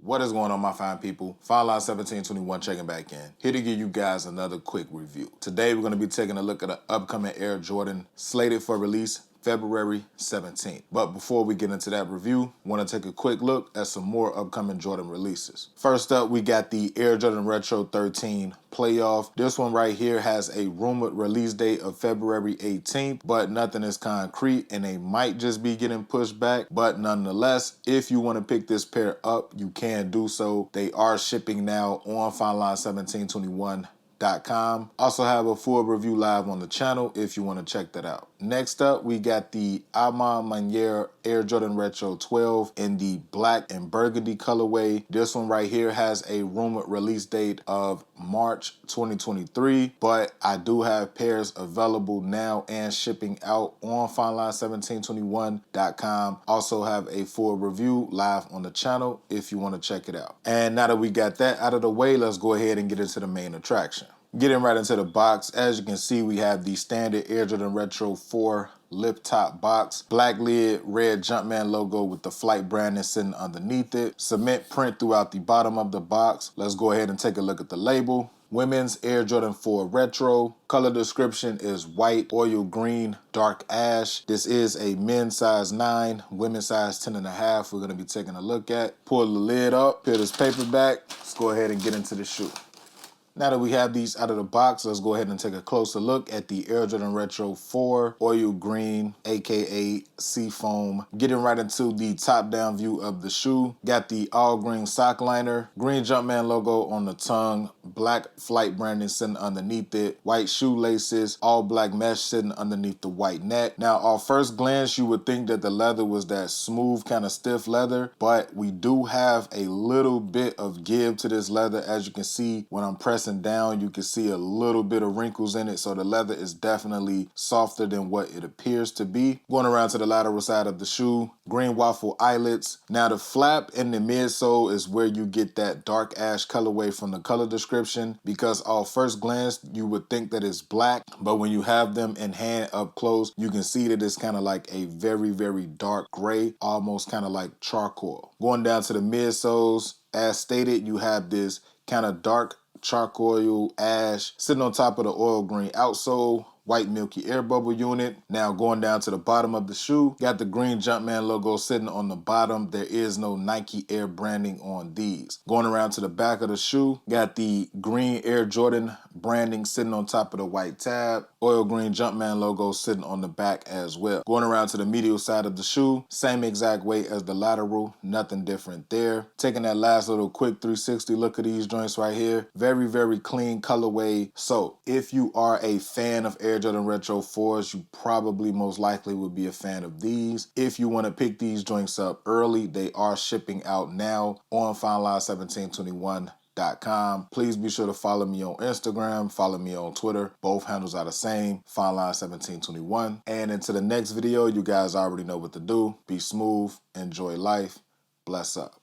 What is going on, my fine people? Fine Line 1721 checking back in. Here to give you guys another quick review. Today we're going to be taking a look at the upcoming Air Jordan slated for release February 17th. But before we get into that review, I want to take a quick look at some more upcoming Jordan releases. First up, we got the Air Jordan Retro 13 Playoff. This one right here has a rumored release date of February 18th, but nothing is concrete and they might just be getting pushed back. But nonetheless, if you want to pick this pair up, you can do so. They are shipping now on FineLine1721.com. Also have a full review live on the channel if you want to check that out. Next up, we got the Alma Manier Air Jordan Retro 12 in the black and burgundy colorway. This one right here has a rumored release date of March 2023, but I do have pairs available now and shipping out on FineLine1721.com. Also have a full review live on the channel if you want to check it out. And now that we got that out of the way, let's go ahead and get into the main attraction. Getting right into the box, as you can see, we have the standard Air Jordan Retro 4 lip top box, black lid, red Jumpman logo with the Flight branding sitting underneath it, cement print throughout the bottom of the box. Let's go ahead and take a look at the label. Women's Air Jordan 4 Retro. Color description is white, oil green, dark ash. This is a men's size 9, women's size 10.5. We're gonna be taking a look at. Pull the lid up, peel this paper back. Let's go ahead and get into the shoe. Now that we have these out of the box, let's go ahead and take a closer look at the Air Jordan Retro 4 Oil Green, aka Seafoam. Getting right into the top-down view of the shoe. Got the all-green sock liner, green Jumpman logo on the tongue, black Flight branding sitting underneath it, white shoelaces, all black mesh sitting underneath the white neck. Now, off first glance, you would think that the leather was that smooth, kind of stiff leather, but we do have a little bit of give to this leather. As you can see, when I'm pressing down, you can see a little bit of wrinkles in it, so the leather is definitely softer than what it appears to be. Going around to the lateral side of the shoe, green waffle eyelets. Now the flap in the midsole is where you get that dark ash colorway from the color description, because off first glance you would think that it's black, but when you have them in hand up close, you can see that it's kind of like a very, very dark gray, almost kind of like charcoal. Going down to the midsoles, as stated, you have this kind of dark charcoal ash sitting on top of the oil green outsole, white milky air bubble unit. Now going down to the bottom of the shoe, got the green Jumpman logo sitting on the bottom. There is no Nike Air branding on these. Going around to the back of the shoe, got the green Air Jordan branding sitting on top of the white tab, oil green Jumpman logo sitting on the back as well. Going around to the medial side of the shoe, same exact way as the lateral, nothing different there. Taking that last little quick 360 look at these joints right here, very, very clean colorway. So if you are a fan of Air Jordan Retro 4s, you probably most likely would be a fan of these. If you want to pick these joints up early, they are shipping out now on FineLine1721.com. Please be sure to follow me on Instagram, follow me on Twitter. Both handles are the same, FineLine1721. And until the next video, you guys already know what to do. Be smooth, enjoy life, bless up.